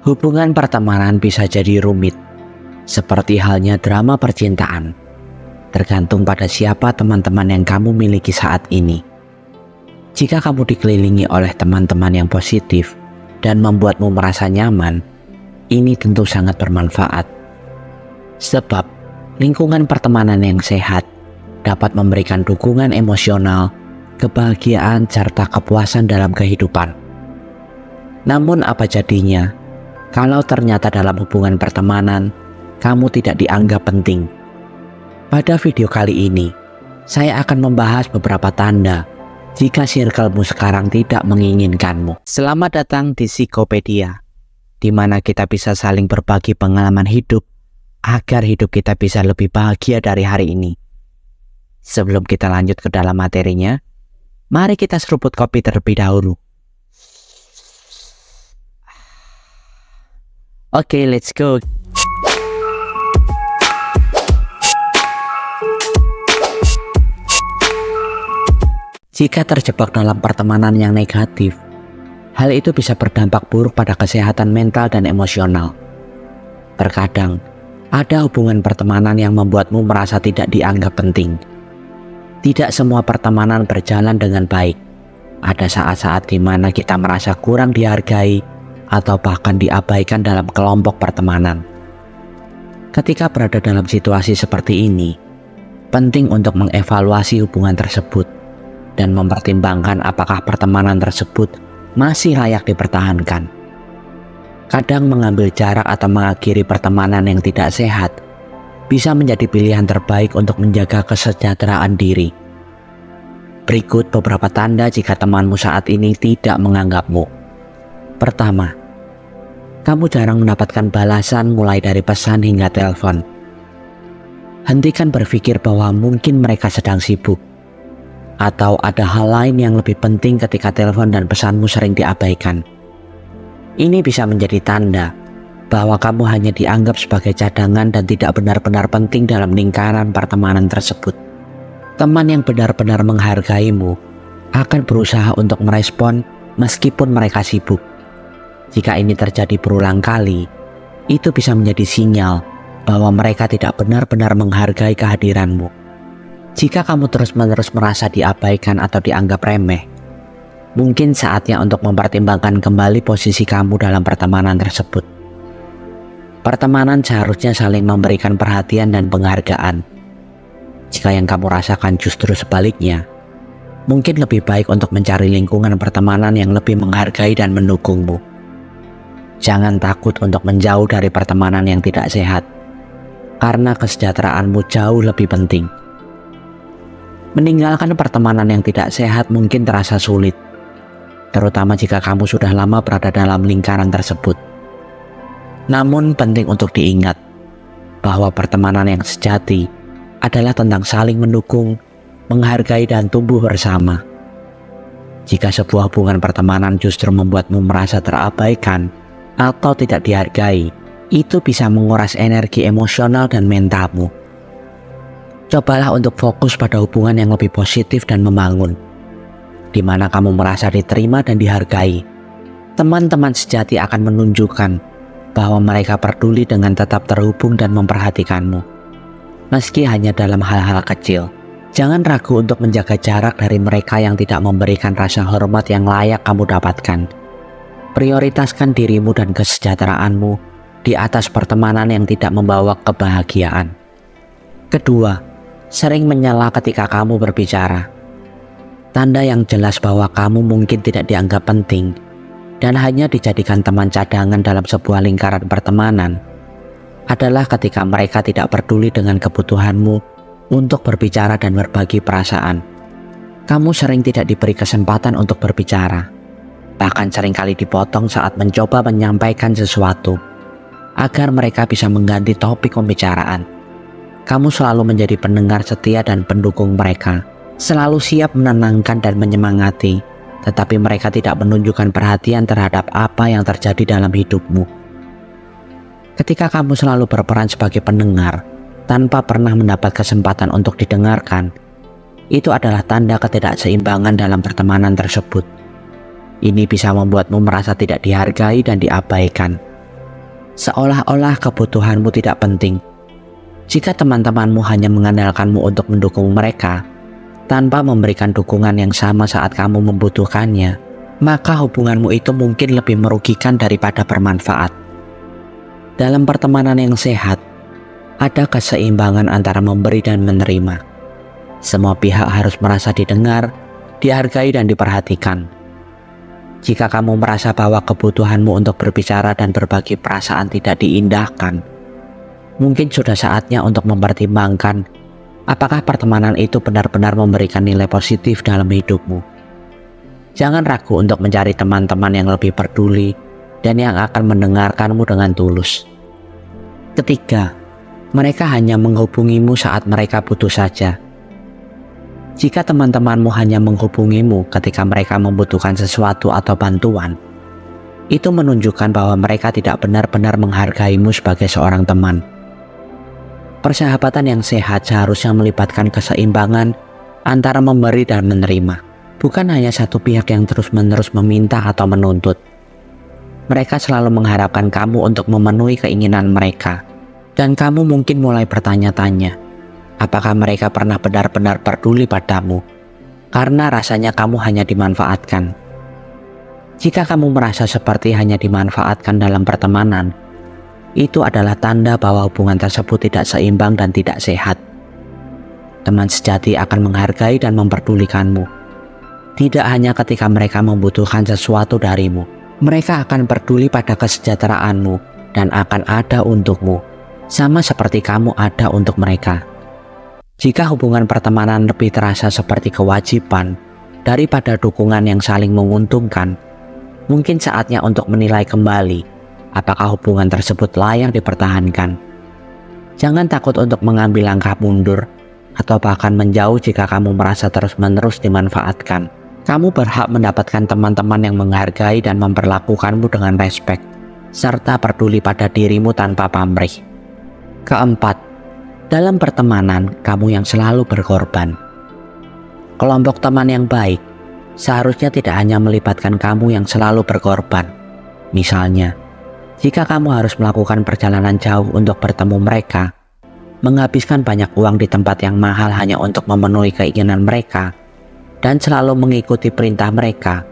Hubungan pertemanan bisa jadi rumit, seperti halnya drama percintaan. Tergantung pada siapa teman-teman yang kamu miliki saat ini. Jika kamu dikelilingi oleh teman-teman yang positif dan membuatmu merasa nyaman, ini tentu sangat bermanfaat. Sebab, lingkungan pertemanan yang sehat dapat memberikan dukungan emosional, kebahagiaan, serta kepuasan dalam kehidupan. Namun apa jadinya kalau ternyata dalam hubungan pertemanan, kamu tidak dianggap penting? Pada video kali ini, saya akan membahas beberapa tanda jika circlemu sekarang tidak menginginkanmu. Selamat datang di Psikopedia, di mana kita bisa saling berbagi pengalaman hidup agar hidup kita bisa lebih bahagia dari hari ini. Sebelum kita lanjut ke dalam materinya, mari kita seruput kopi terlebih dahulu. Oke, let's go. Jika terjebak dalam pertemanan yang negatif, hal itu bisa berdampak buruk pada kesehatan mental dan emosional. Terkadang, ada hubungan pertemanan yang membuatmu merasa tidak dianggap penting. Tidak semua pertemanan berjalan dengan baik. Ada saat-saat di mana kita merasa kurang dihargai atau bahkan diabaikan dalam kelompok pertemanan. Ketika berada dalam situasi seperti ini, penting untuk mengevaluasi hubungan tersebut dan mempertimbangkan apakah pertemanan tersebut masih layak dipertahankan. Kadang mengambil jarak atau mengakhiri pertemanan yang tidak sehat bisa menjadi pilihan terbaik untuk menjaga kesejahteraan diri. Berikut beberapa tanda jika temanmu saat ini tidak menganggapmu. Pertama, kamu jarang mendapatkan balasan mulai dari pesan hingga telepon. Hentikan berpikir bahwa mungkin mereka sedang sibuk atau ada hal lain yang lebih penting ketika telepon dan pesanmu sering diabaikan. Ini bisa menjadi tanda bahwa kamu hanya dianggap sebagai cadangan dan tidak benar-benar penting dalam lingkaran pertemanan tersebut. Teman yang benar-benar menghargaimu akan berusaha untuk merespon meskipun mereka sibuk. Jika ini terjadi berulang kali, itu bisa menjadi sinyal bahwa mereka tidak benar-benar menghargai kehadiranmu. Jika kamu terus-menerus merasa diabaikan atau dianggap remeh, mungkin saatnya untuk mempertimbangkan kembali posisi kamu dalam pertemanan tersebut. Pertemanan seharusnya saling memberikan perhatian dan penghargaan. Jika yang kamu rasakan justru sebaliknya, mungkin lebih baik untuk mencari lingkungan pertemanan yang lebih menghargai dan mendukungmu. Jangan takut untuk menjauh dari pertemanan yang tidak sehat, karena kesejahteraanmu jauh lebih penting. Meninggalkan pertemanan yang tidak sehat mungkin terasa sulit, terutama jika kamu sudah lama berada dalam lingkaran tersebut. Namun penting untuk diingat bahwa pertemanan yang sejati adalah tentang saling mendukung, menghargai dan tumbuh bersama. Jika sebuah hubungan pertemanan justru membuatmu merasa terabaikan atau tidak dihargai, itu bisa menguras energi emosional dan mentalmu. Cobalah untuk fokus pada hubungan yang lebih positif dan membangun, di mana kamu merasa diterima dan dihargai. Teman-teman sejati akan menunjukkan bahwa mereka peduli dengan tetap terhubung dan memperhatikanmu, meski hanya dalam hal-hal kecil. Jangan ragu untuk menjaga jarak dari mereka yang tidak memberikan rasa hormat yang layak kamu dapatkan. Prioritaskan dirimu dan kesejahteraanmu di atas pertemanan yang tidak membawa kebahagiaan. Kedua, sering menyela ketika kamu berbicara. Tanda yang jelas bahwa kamu mungkin tidak dianggap penting dan hanya dijadikan teman cadangan dalam sebuah lingkaran pertemanan adalah ketika mereka tidak peduli dengan kebutuhanmu untuk berbicara dan berbagi perasaan. Kamu sering tidak diberi kesempatan untuk berbicara, bahkan seringkali dipotong saat mencoba menyampaikan sesuatu agar mereka bisa mengganti topik pembicaraan. Kamu selalu menjadi pendengar setia dan pendukung mereka, selalu siap menenangkan dan menyemangati, tetapi mereka tidak menunjukkan perhatian terhadap apa yang terjadi dalam hidupmu. Ketika kamu selalu berperan sebagai pendengar tanpa pernah mendapat kesempatan untuk didengarkan, itu adalah tanda ketidakseimbangan dalam pertemanan tersebut. Ini bisa membuatmu merasa tidak dihargai dan diabaikan. seolah-olah kebutuhanmu tidak penting. Jika teman-temanmu hanya mengandalkanmu untuk mendukung mereka, tanpa memberikan dukungan yang sama saat kamu membutuhkannya, maka hubunganmu itu mungkin lebih merugikan daripada bermanfaat. Dalam pertemanan yang sehat, ada keseimbangan antara memberi dan menerima. Semua pihak harus merasa didengar, dihargai dan diperhatikan. Jika kamu merasa bahwa kebutuhanmu untuk berbicara dan berbagi perasaan tidak diindahkan, mungkin sudah saatnya untuk mempertimbangkan apakah pertemanan itu benar-benar memberikan nilai positif dalam hidupmu. Jangan ragu untuk mencari teman-teman yang lebih peduli dan yang akan mendengarkanmu dengan tulus. Ketiga, mereka hanya menghubungimu saat mereka butuh saja. Jika teman-temanmu hanya menghubungimu ketika mereka membutuhkan sesuatu atau bantuan, itu menunjukkan bahwa mereka tidak benar-benar menghargaimu sebagai seorang teman. Persahabatan yang sehat seharusnya melibatkan keseimbangan antara memberi dan menerima, bukan hanya satu pihak yang terus-menerus meminta atau menuntut. Mereka selalu mengharapkan kamu untuk memenuhi keinginan mereka, dan kamu mungkin mulai bertanya-tanya, apakah mereka pernah benar-benar peduli padamu, karena rasanya kamu hanya dimanfaatkan. Jika kamu merasa seperti hanya dimanfaatkan dalam pertemanan, itu adalah tanda bahwa hubungan tersebut tidak seimbang dan tidak sehat. Teman sejati akan menghargai dan memperdulikanmu, tidak hanya ketika mereka membutuhkan sesuatu darimu. Mereka akan peduli pada kesejahteraanmu dan akan ada untukmu, sama seperti kamu ada untuk mereka. Jika hubungan pertemanan lebih terasa seperti kewajiban daripada dukungan yang saling menguntungkan, mungkin saatnya untuk menilai kembali apakah hubungan tersebut layak dipertahankan. Jangan takut untuk mengambil langkah mundur atau bahkan menjauh jika kamu merasa terus-menerus dimanfaatkan. Kamu berhak mendapatkan teman-teman yang menghargai dan memperlakukanmu dengan respek, serta peduli pada dirimu tanpa pamrih. Keempat, dalam pertemanan, kamu yang selalu berkorban. Kelompok teman yang baik seharusnya tidak hanya melibatkan kamu yang selalu berkorban. Misalnya, jika kamu harus melakukan perjalanan jauh untuk bertemu mereka, menghabiskan banyak uang di tempat yang mahal hanya untuk memenuhi keinginan mereka, dan selalu mengikuti perintah mereka,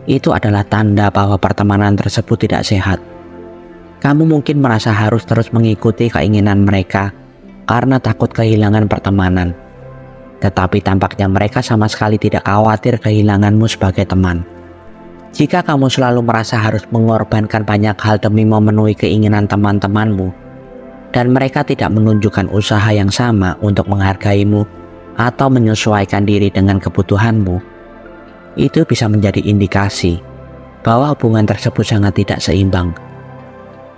itu adalah tanda bahwa pertemanan tersebut tidak sehat. Kamu mungkin merasa harus terus mengikuti keinginan mereka karena takut kehilangan pertemanan, tetapi tampaknya mereka sama sekali tidak khawatir kehilanganmu sebagai teman. Jika kamu selalu merasa harus mengorbankan banyak hal demi memenuhi keinginan teman-temanmu, dan mereka tidak menunjukkan usaha yang sama untuk menghargaimu atau menyesuaikan diri dengan kebutuhanmu, itu bisa menjadi indikasi bahwa hubungan tersebut sangat tidak seimbang.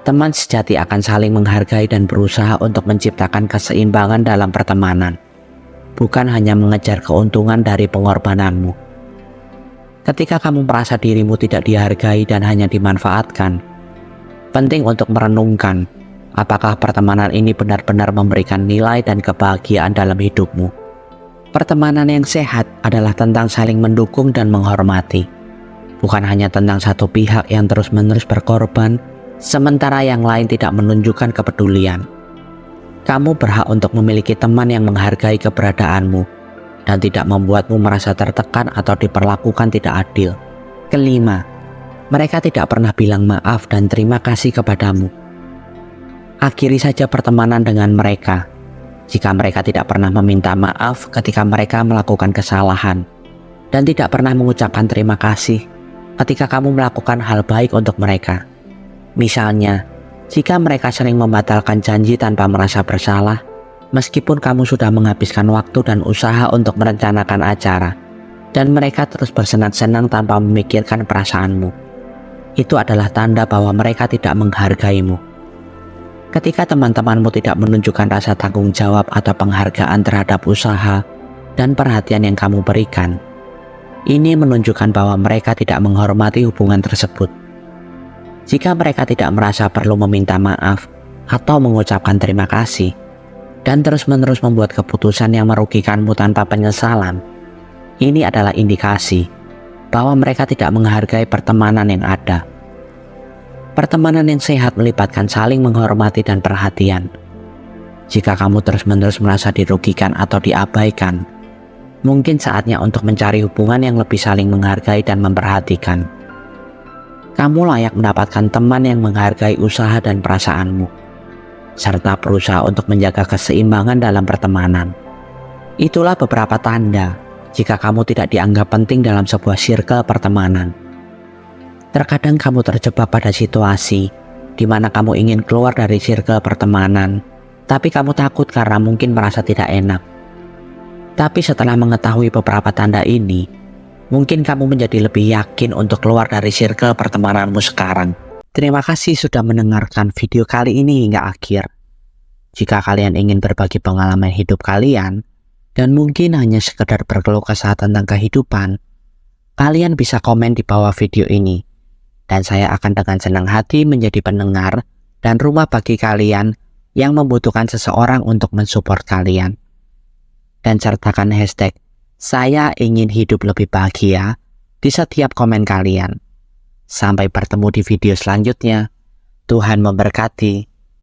Teman sejati akan saling menghargai dan berusaha untuk menciptakan keseimbangan dalam pertemanan, bukan hanya mengejar keuntungan dari pengorbananmu. Ketika kamu merasa dirimu tidak dihargai dan hanya dimanfaatkan, penting untuk merenungkan apakah pertemanan ini benar-benar memberikan nilai dan kebahagiaan dalam hidupmu. Pertemanan yang sehat adalah tentang saling mendukung dan menghormati, bukan hanya tentang satu pihak yang terus-menerus berkorban, sementara yang lain tidak menunjukkan kepedulian. Kamu berhak untuk memiliki teman yang menghargai keberadaanmu dan tidak membuatmu merasa tertekan atau diperlakukan tidak adil. Kelima, mereka tidak pernah bilang maaf dan terima kasih kepadamu. Akhiri saja pertemanan dengan mereka jika mereka tidak pernah meminta maaf ketika mereka melakukan kesalahan, dan tidak pernah mengucapkan terima kasih ketika kamu melakukan hal baik untuk mereka. Misalnya, jika mereka sering membatalkan janji tanpa merasa bersalah, meskipun kamu sudah menghabiskan waktu dan usaha untuk merencanakan acara, dan mereka terus bersenang-senang tanpa memikirkan perasaanmu, itu adalah tanda bahwa mereka tidak menghargaimu. Ketika teman-temanmu tidak menunjukkan rasa tanggung jawab atau penghargaan terhadap usaha dan perhatian yang kamu berikan, ini menunjukkan bahwa mereka tidak menghormati hubungan tersebut. Jika mereka tidak merasa perlu meminta maaf atau mengucapkan terima kasih, dan terus-menerus membuat keputusan yang merugikanmu tanpa penyesalan, ini adalah indikasi bahwa mereka tidak menghargai pertemanan yang ada. Pertemanan yang sehat melibatkan saling menghormati dan perhatian. Jika kamu terus-menerus merasa dirugikan atau diabaikan, mungkin saatnya untuk mencari hubungan yang lebih saling menghargai dan memperhatikan. Kamu layak mendapatkan teman yang menghargai usaha dan perasaanmu, serta berusaha untuk menjaga keseimbangan dalam pertemanan. Itulah beberapa tanda jika kamu tidak dianggap penting dalam sebuah circle pertemanan. Terkadang kamu terjebak pada situasi di mana kamu ingin keluar dari circle pertemanan, tapi kamu takut karena mungkin merasa tidak enak. Tapi setelah mengetahui beberapa tanda ini, mungkin kamu menjadi lebih yakin untuk keluar dari circle pertemananmu sekarang. Terima kasih sudah mendengarkan video kali ini hingga akhir. Jika kalian ingin berbagi pengalaman hidup kalian, dan mungkin hanya sekedar berkeluh kesah tentang kehidupan, kalian bisa komen di bawah video ini. Dan saya akan dengan senang hati menjadi pendengar dan rumah bagi kalian yang membutuhkan seseorang untuk mensupport kalian. Dan sertakan hashtag "Saya ingin hidup lebih bahagia" di setiap komen kalian. Sampai bertemu di video selanjutnya. Tuhan memberkati.